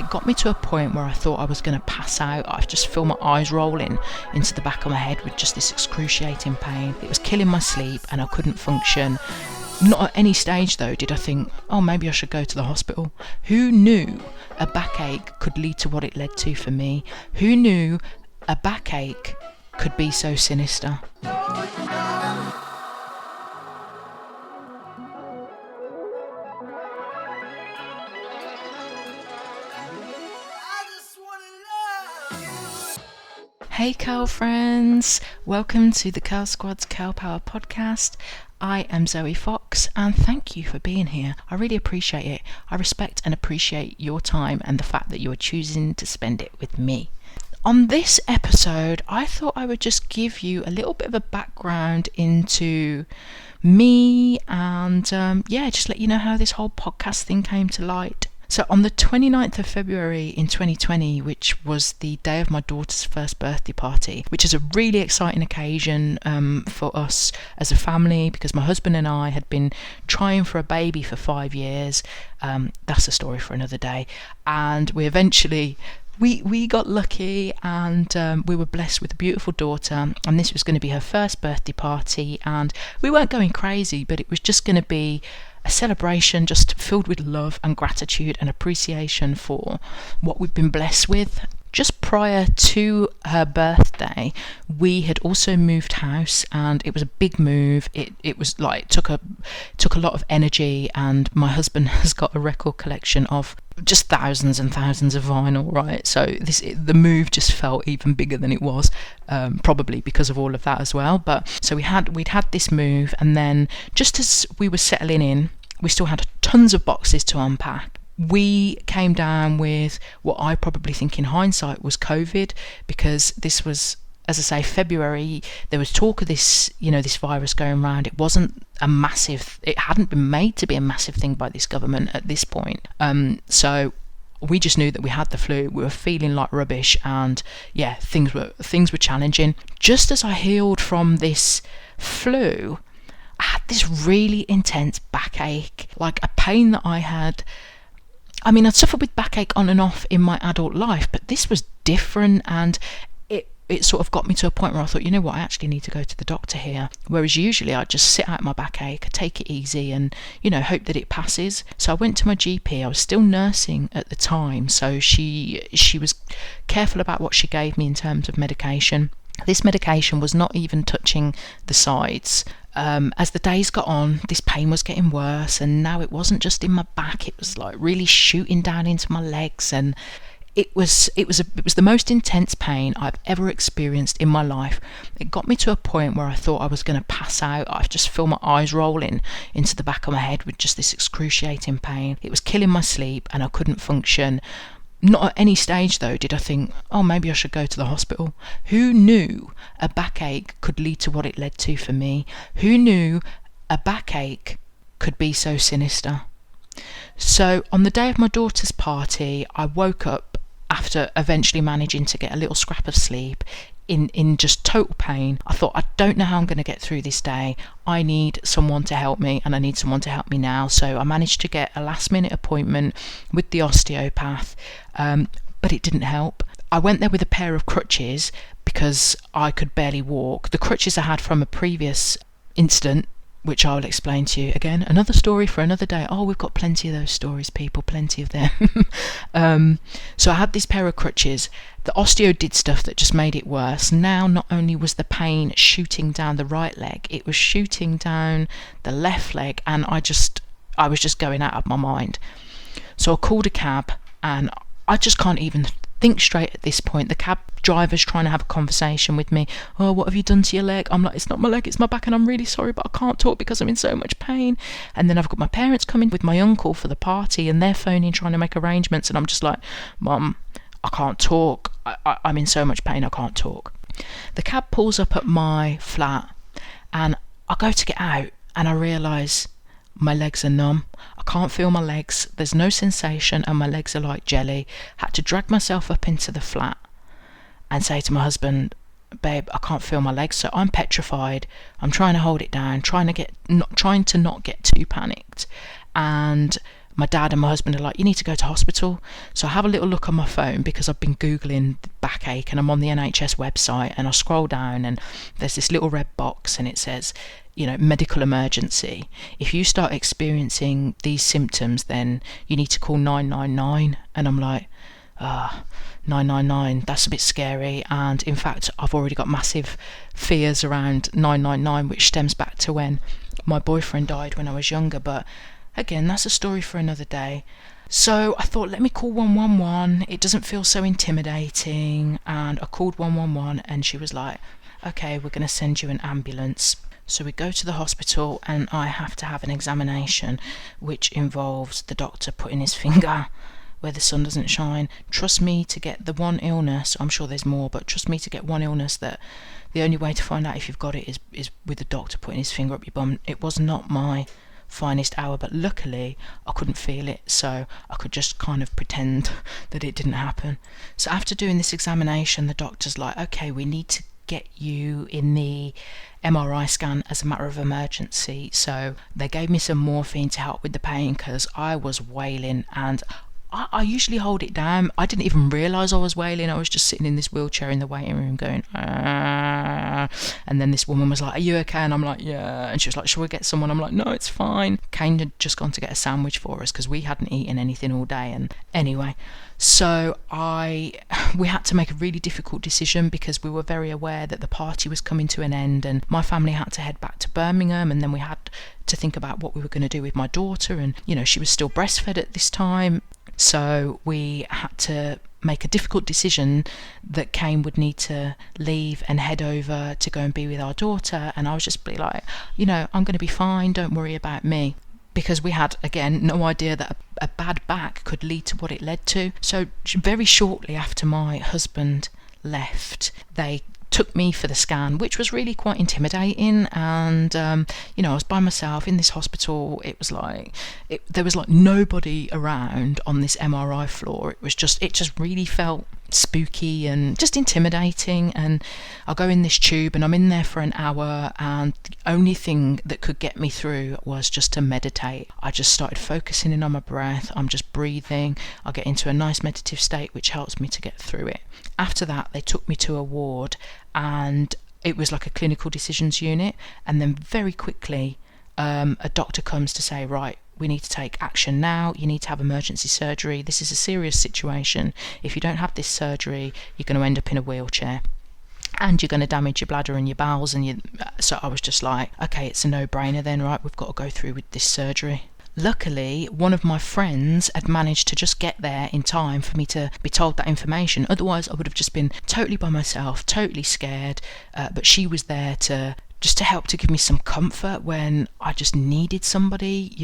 It got me to a point where I thought I was going to pass out. I just feel my eyes rolling into the back of my head with just this excruciating pain. It was killing my sleep and I couldn't function. Not at any stage though did I think, oh, maybe I should go to the hospital. Who knew a backache could lead to what it led to for me? Who knew a backache could be so sinister? Hey Curl friends, welcome to the Curl Squad's Curl Power podcast. I am Zoe Fox and thank you for being here. I really appreciate it. I respect and appreciate your time and the fact that you are choosing to spend it with me. On this episode, I thought I would just give you a little bit of a background into me and just let you know how this whole podcast thing came to light. So on the 29th of February in 2020, which was the day of my daughter's first birthday party, which is a really exciting occasion for us as a family because my husband and I had been trying for a baby for 5 years. That's a story for another day. And we eventually... We got lucky and we were blessed with a beautiful daughter, and this was going to be her first birthday party, and we weren't going crazy, but it was just going to be a celebration just filled with love and gratitude and appreciation for what we've been blessed with. Just prior to her birthday, we had also moved house, and it was a big move. It was like took a lot of energy, and my husband has got a record collection of just thousands and thousands of vinyl, right? So the move just felt even bigger than it was, probably because of all of that as well. But so we'd had this move, and then just as we were settling in, we still had tons of boxes to unpack. We came down with what I probably think in hindsight was COVID, because this was, as I say, February. There was talk of this, this virus going around. It wasn't it hadn't been made to be a massive thing by this government at this point. So we just knew that we had the flu. We were feeling like rubbish, and yeah, things were challenging. Just as I healed from this flu, I had this really intense backache, like a pain that I had. I mean, I'd suffered with backache on and off in my adult life, but this was different, and it sort of got me to a point where I thought, you know what, I actually need to go to the doctor here. Whereas usually I'd just sit out my backache, take it easy and, hope that it passes. So I went to my GP. I was still nursing at the time, so she was careful about what she gave me in terms of medication. This medication was not even touching the sides. As the days got on, this pain was getting worse, and now it wasn't just in my back, it was like really shooting down into my legs, and it was the most intense pain I've ever experienced in my life. It got me to a point where I thought I was going to pass out. I just feel my eyes rolling into the back of my head with just this excruciating pain. It was killing my sleep and I couldn't function. Not at any stage though did I think, oh, maybe I should go to the hospital. Who knew a backache could lead to what it led to for me? Who knew a backache could be so sinister? So on the day of my daughter's party, I woke up after eventually managing to get a little scrap of sleep in just total pain. I thought, I don't know how I'm going to get through this day. I need someone to help me, and I need someone to help me now. So I managed to get a last minute appointment with the osteopath, but it didn't help. I went there with a pair of crutches because I could barely walk. The crutches I had from a previous incident, which I will explain to you. Again, another story for another day. Oh, we've got plenty of those stories, people, plenty of them. So I had this pair of crutches. The osteo did stuff that just made it worse. Now, not only was the pain shooting down the right leg, it was shooting down the left leg, and I was just going out of my mind. So I called a cab, and I just can't even think straight at this point. The cab driver's trying to have a conversation with me. Oh, what have you done to your leg? I'm like, it's not my leg, it's my back, and I'm really sorry, but I can't talk because I'm in so much pain. And then I've got my parents coming with my uncle for the party, and they're phoning trying to make arrangements, and I'm just like, Mum, I can't talk. I'm in so much pain, I can't talk. The cab pulls up at my flat, and I go to get out, and I realise my legs are numb. I can't feel my legs. There's no sensation, and my legs are like jelly. Had to drag myself up into the flat and say to my husband, babe, I can't feel my legs. So I'm petrified. I'm trying to hold it down, trying to not get too panicked. And my dad and my husband are like, you need to go to hospital. So I have a little look on my phone because I've been Googling backache, and I'm on the NHS website, and I scroll down and there's this little red box and it says, medical emergency. If you start experiencing these symptoms, then you need to call 999. And I'm like, 999, that's a bit scary. And in fact, I've already got massive fears around 999, which stems back to when my boyfriend died when I was younger. But again, that's a story for another day. So I thought, let me call 111. It doesn't feel so intimidating. And I called 111 and she was like, okay, we're going to send you an ambulance. So we go to the hospital and I have to have an examination, which involves the doctor putting his finger where the sun doesn't shine. Trust me to get the one illness, I'm sure there's more, but trust me to get one illness that the only way to find out if you've got it is with the doctor putting his finger up your bum. It was not my finest hour, but luckily I couldn't feel it, so I could just kind of pretend that it didn't happen. So after doing this examination, the doctor's like, okay, we need to get you in the MRI scan as a matter of emergency. So they gave me some morphine to help with the pain because I was wailing, and I usually hold it down. I didn't even realise I was wailing. I was just sitting in this wheelchair in the waiting room going, and then this woman was like, are you okay? And I'm like, yeah. And she was like, shall we get someone? I'm like, no, it's fine. Kane had just gone to get a sandwich for us because we hadn't eaten anything all day. And anyway, so we had to make a really difficult decision because we were very aware that the party was coming to an end, and my family had to head back to Birmingham, and then we had to think about what we were going to do with my daughter, and she was still breastfed at this time. So we had to make a difficult decision that Kane would need to leave and head over to go and be with our daughter, and I was just like, I'm going to be fine, don't worry about me. Because we had, again, no idea that a bad back could lead to what it led to. So very shortly after my husband left, they took me for the scan, which was really quite intimidating. And I was by myself in this hospital. It was like there was like nobody around on this MRI floor. It just really felt spooky and just intimidating. And I'll go in this tube and I'm in there for an hour, and the only thing that could get me through was just to meditate. I just started focusing in on my breath. I'm just breathing. I get into a nice meditative state, which helps me to get through it. After that, they took me to a ward, and it was like a clinical decisions unit. And then very quickly a doctor comes to say, right, we need to take action now. You need to have emergency surgery. This is a serious situation. If you don't have this surgery, you're going to end up in a wheelchair, and you're going to damage your bladder and your bowels. And so I was just like, okay, it's a no-brainer then, right? We've got to go through with this surgery. Luckily, one of my friends had managed to just get there in time for me to be told that information. Otherwise, I would have just been totally by myself, totally scared. But she was there to help to give me some comfort when I just needed somebody,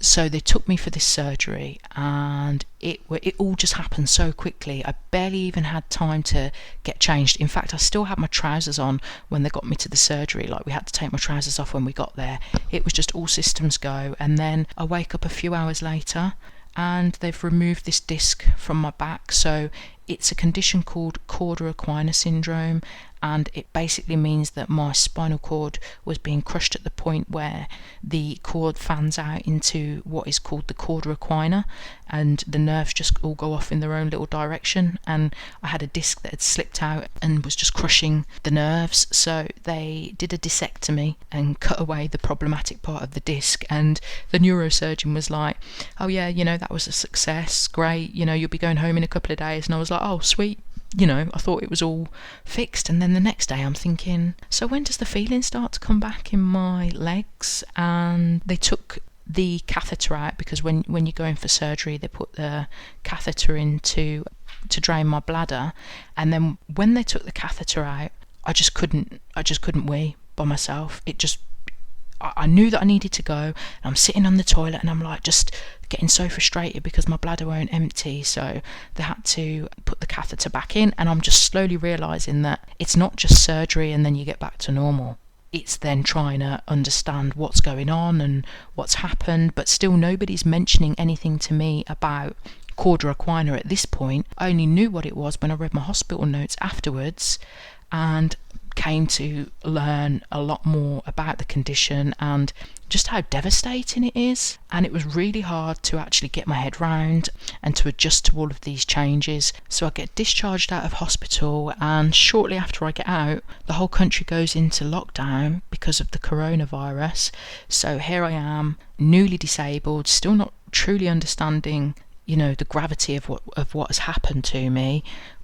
So they took me for this surgery, and it all just happened so quickly. I barely even had time to get changed. In fact, I still had my trousers on when they got me to the surgery. Like, we had to take my trousers off when we got there. It was just all systems go. And then I wake up a few hours later, and they've removed this disc from my back. So it's a condition called Cauda Equina Syndrome, and it basically means that my spinal cord was being crushed at the point where the cord fans out into what is called the Cauda Equina, and the nerves just all go off in their own little direction. And I had a disc that had slipped out and was just crushing the nerves, so they did a discectomy and cut away the problematic part of the disc. And the neurosurgeon was like, oh yeah, that was a success, great, you'll be going home in a couple of days. And I was like, oh sweet, I thought it was all fixed. And then the next day I'm thinking, so when does the feeling start to come back in my legs? And they took the catheter out, because when you're going for surgery, they put the catheter in to drain my bladder. And then when they took the catheter out, I just couldn't wee by myself. I knew that I needed to go, and I'm sitting on the toilet and I'm like just getting so frustrated because my bladder won't empty. So they had to put the catheter back in, and I'm just slowly realising that it's not just surgery and then you get back to normal. It's then trying to understand what's going on and what's happened, but still nobody's mentioning anything to me about Cauda Equina at this point. I only knew what it was when I read my hospital notes afterwards, and came to learn a lot more about the condition and just how devastating it is. And it was really hard to actually get my head round and to adjust to all of these changes. So I get discharged out of hospital, and shortly after I get out, the whole country goes into lockdown because of the coronavirus. So here I am, newly disabled, still not truly understanding the gravity of what has happened to me.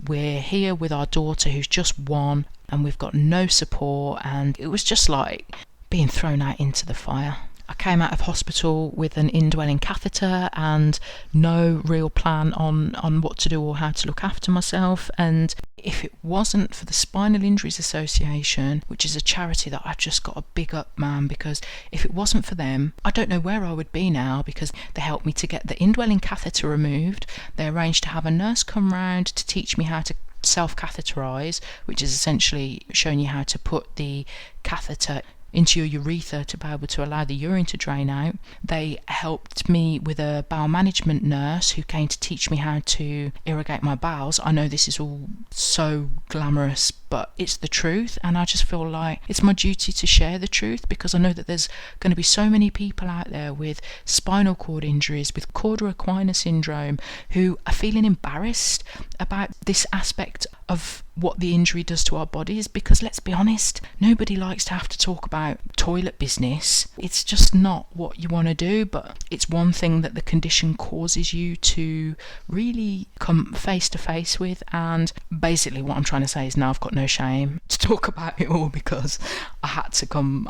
We're here with our daughter who's just 1, and we've got no support, and it was just like being thrown out into the fire. I came out of hospital with an indwelling catheter and no real plan on what to do or how to look after myself. And if it wasn't for the Spinal Injuries Association, which is a charity that I've just got a big up, man, because if it wasn't for them, I don't know where I would be now, because they helped me to get the indwelling catheter removed. They arranged to have a nurse come round to teach me how to self-catheterize, which is essentially showing you how to put the catheter into your urethra to be able to allow the urine to drain out. They helped me with a bowel management nurse who came to teach me how to irrigate my bowels. I know this is all so glamorous, but it's the truth, and I just feel like it's my duty to share the truth, because I know that there's going to be so many people out there with spinal cord injuries, with Cauda Equina Syndrome, who are feeling embarrassed about this aspect of what the injury does to our bodies, because let's be honest, nobody likes to have to talk about toilet business. It's just not what you want to do, but it's one thing that the condition causes you to really come face to face with. And basically what I'm trying to say is, now I've got no shame to talk about it all, because I had to come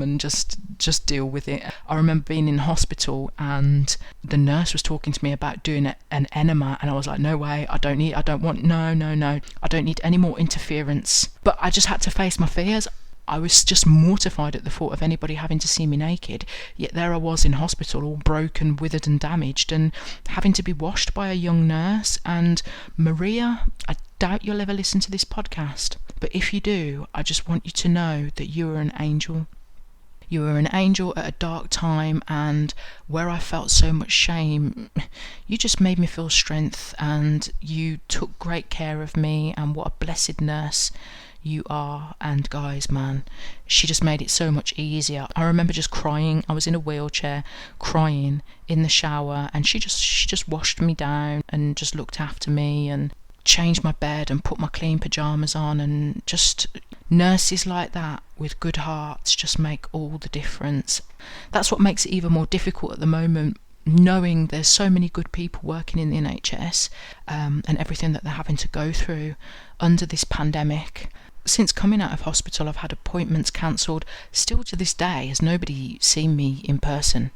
and just deal with it. I remember being in hospital and the nurse was talking to me about doing an enema, and I was like, no way, I don't need any more interference. But I just had to face my fears. I was just mortified at the thought of anybody having to see me naked, yet there I was in hospital, all broken, withered and damaged, and having to be washed by a young nurse. And Maria, I doubt you'll ever listen to this podcast, but if you do, I just want you to know that you are an angel. You were an angel at a dark time, and where I felt so much shame, you just made me feel strength, and you took great care of me. And what a blessed nurse you are. And guys, man, she just made it so much easier. I remember just crying. I was in a wheelchair crying in the shower, and she just washed me down and just looked after me and changed my bed and put my clean pajamas on. And just nurses like that with good hearts just make all the difference. That's what makes it even more difficult at the moment, knowing there's so many good people working in the NHS, and everything that they're having to go through under this pandemic. Since coming out of hospital, I've had appointments cancelled. Still to this day has nobody seen me in person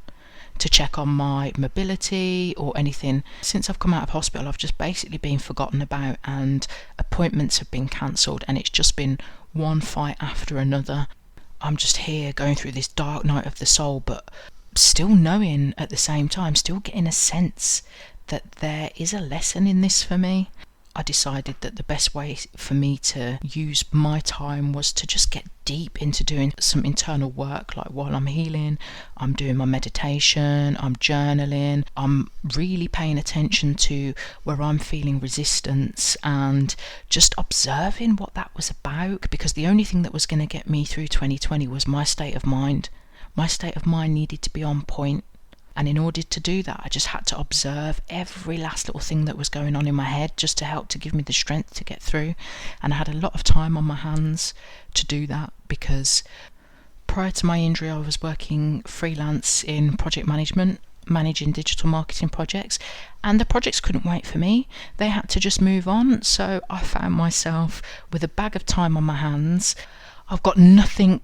to check on my mobility or anything. Since I've come out of hospital, I've just basically been forgotten about, and appointments have been cancelled, and it's just been one fight after another. I'm just here going through this dark night of the soul, but still knowing at the same time, still getting a sense that there is a lesson in this for me. I decided that the best way for me to use my time was to just get deep into doing some internal work. Like while I'm healing, I'm doing my meditation, I'm journaling, I'm really paying attention to where I'm feeling resistance and just observing what that was about, because the only thing that was going to get me through 2020 was my state of mind. My state of mind needed to be on point. And in order to do that, I just had to observe every last little thing that was going on in my head, just to help to give me the strength to get through. And I had a lot of time on my hands to do that, because prior to my injury, I was working freelance in project management, managing digital marketing projects, and the projects couldn't wait for me. They had to just move on. So I found myself with a bag of time on my hands. I've got nothing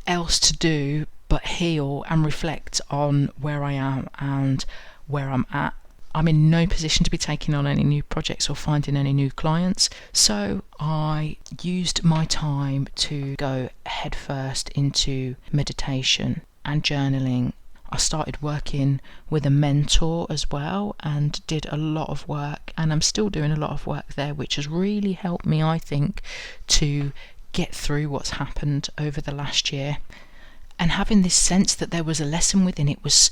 else to do but heal and reflect on where I am and where I'm at. I'm in no position to be taking on any new projects or finding any new clients, so I used my time to go headfirst into meditation and journaling. I started working with a mentor as well and did a lot of work, and I'm still doing a lot of work there, which has really helped me, I think, to get through what's happened over the last year. and having this sense that there was a lesson within it was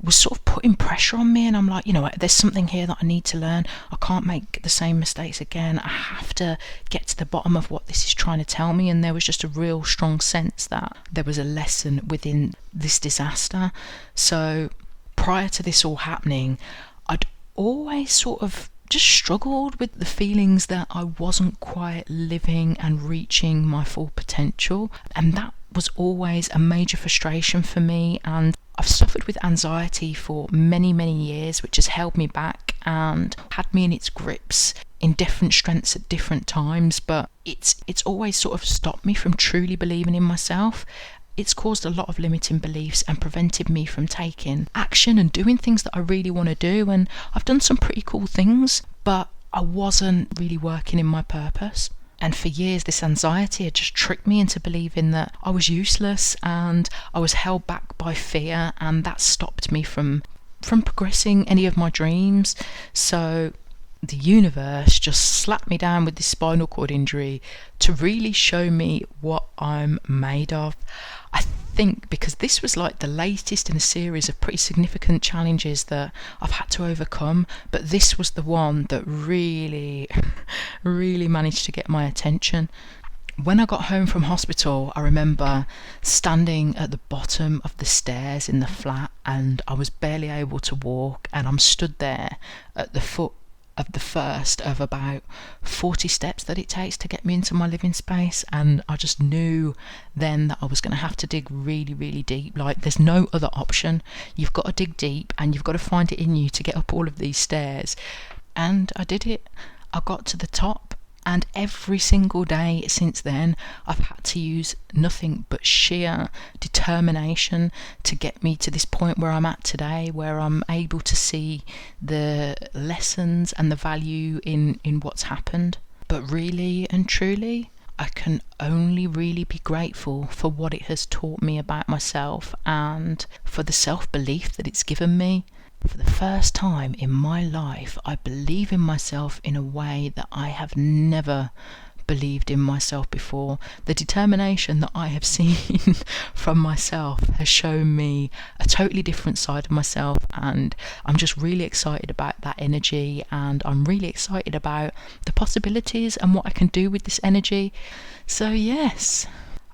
sort of putting pressure on me. And I'm like, there's something here that I need to learn. I can't make the same mistakes again. I have to get to the bottom of what this is trying to tell me. And there was just a real strong sense that there was a lesson within this disaster. So prior to this all happening, I'd always sort of just struggled with the feelings that I wasn't quite living and reaching my full potential, and that was always a major frustration for me. And I've suffered with anxiety for many years, which has held me back and had me in its grips in different strengths at different times, but it's always sort of stopped me from truly believing in myself. It's caused a lot of limiting beliefs and prevented me from taking action and doing things that I really want to do. And I've done some pretty cool things, but I wasn't really working in my purpose. And for years, this anxiety had just tricked me into believing that I was useless, and I was held back by fear, and that stopped me from progressing any of my dreams. So the universe just slapped me down with this spinal cord injury to really show me what I'm made of. I think because this was like the latest in a series of pretty significant challenges that I've had to overcome, but this was the one that really managed to get my attention. When I got home from hospital, I remember standing at the bottom of the stairs in the flat, and I was barely able to walk, and I'm stood there at the foot of the first of about 40 steps that it takes to get me into my living space. And I just knew then that I was going to have to dig really deep. Like, there's no other option. You've got to dig deep, and you've got to find it in you to get up all of these stairs. And I did it. I got to the top, and every single day since then I've had to use nothing but sheer determination to get me to this point where I'm at today, where I'm able to see the lessons and the value in what's happened. But really and truly, I can only really be grateful for what it has taught me about myself and for the self-belief that it's given me. For the first time in my life, I believe in myself in a way that I have never believed in myself before. The determination that I have seen from myself has shown me a totally different side of myself, and I'm just really excited about that energy, and I'm really excited about the possibilities and what I can do with this energy. So yes,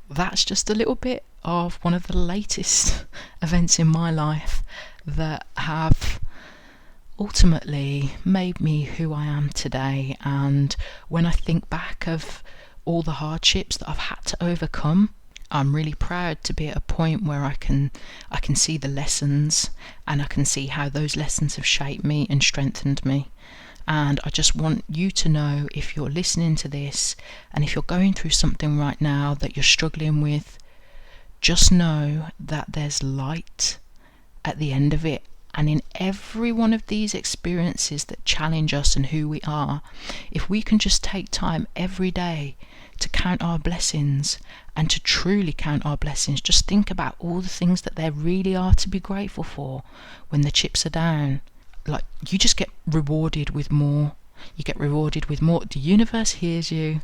that's just a little bit of one of the latest events in my life that have ultimately made me who I am today. And when I think back of all the hardships that I've had to overcome, I'm really proud to be at a point where I can see the lessons, and I can see how those lessons have shaped me and strengthened me. And I just want you to know, if you're listening to this and if you're going through something right now that you're struggling with, just know that there's light at the end of it. And in every one of these experiences that challenge us and who we are, if we can just take time every day to count our blessings and to truly count our blessings, just think about all the things that there really are to be grateful for when the chips are down. Like, you just get rewarded with more. You get rewarded with more. The universe hears you,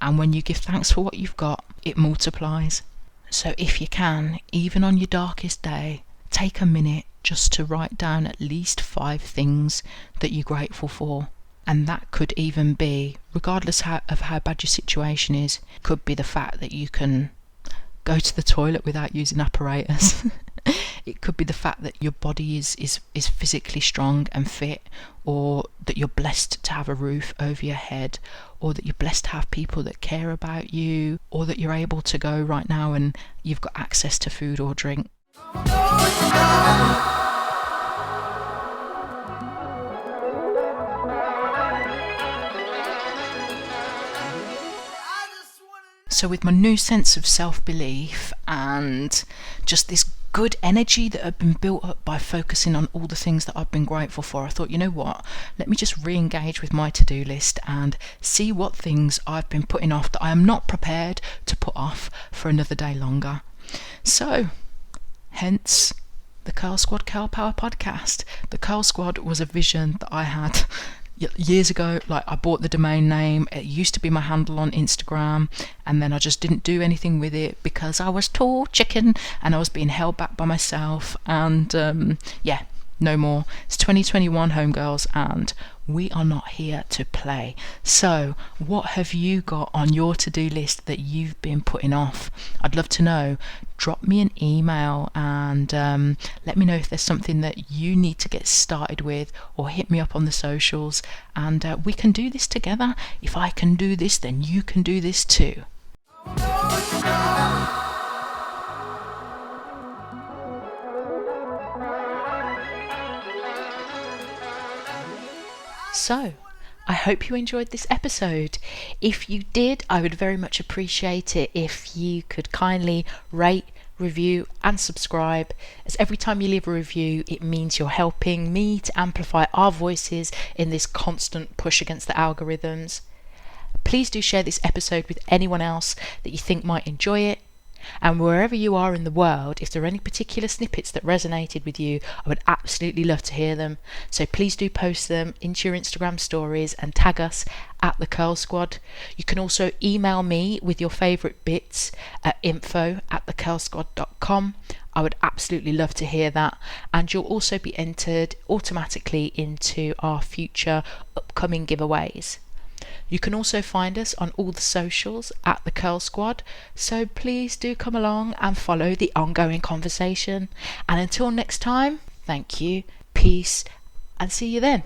and when you give thanks for what you've got, it multiplies. So if you can, even on your darkest day, take a minute just to write down at least 5 things that you're grateful for. And that could even be, regardless of how bad your situation is, could be the fact that you can go to the toilet without using apparatus. It could be the fact that your body is physically strong and fit, or that you're blessed to have a roof over your head, or that you're blessed to have people that care about you, or that you're able to go right now and you've got access to food or drink. So with my new sense of self-belief and just this good energy that had been built up by focusing on all the things that I've been grateful for, I thought, you know what, let me just re-engage with my to-do list and see what things I've been putting off that I am not prepared to put off for another day longer. So, hence the Curl Squad Curl Power podcast. The Curl Squad was a vision that I had years ago, like, I bought the domain name. It used to be my handle on Instagram, and then I just didn't do anything with it because I was too chicken and I was being held back by myself. And yeah, no more. It's 2021, homegirls, and we are not here to play. So what have you got on your to-do list that you've been putting off? I'd love to know. Drop me an email and let me know if there's something that you need to get started with, or hit me up on the socials, and we can do this together. If I can do this, then you can do this too. So, I hope you enjoyed this episode. If you did, I would very much appreciate it if you could kindly rate, review and subscribe, as every time you leave a review it means you're helping me to amplify our voices in this constant push against the algorithms. Please do share this episode with anyone else that you think might enjoy it. And wherever you are in the world, if there are any particular snippets that resonated with you, I would absolutely love to hear them. So please do post them into your Instagram stories and tag us at the Curl Squad. You can also email me with your favourite bits at info@thecurlsquad.com. I would absolutely love to hear that, and you'll also be entered automatically into our future upcoming giveaways. You can also find us on all the socials at the Curl Squad, so please do come along and follow the ongoing conversation. And until next time, thank you, peace, and see you then.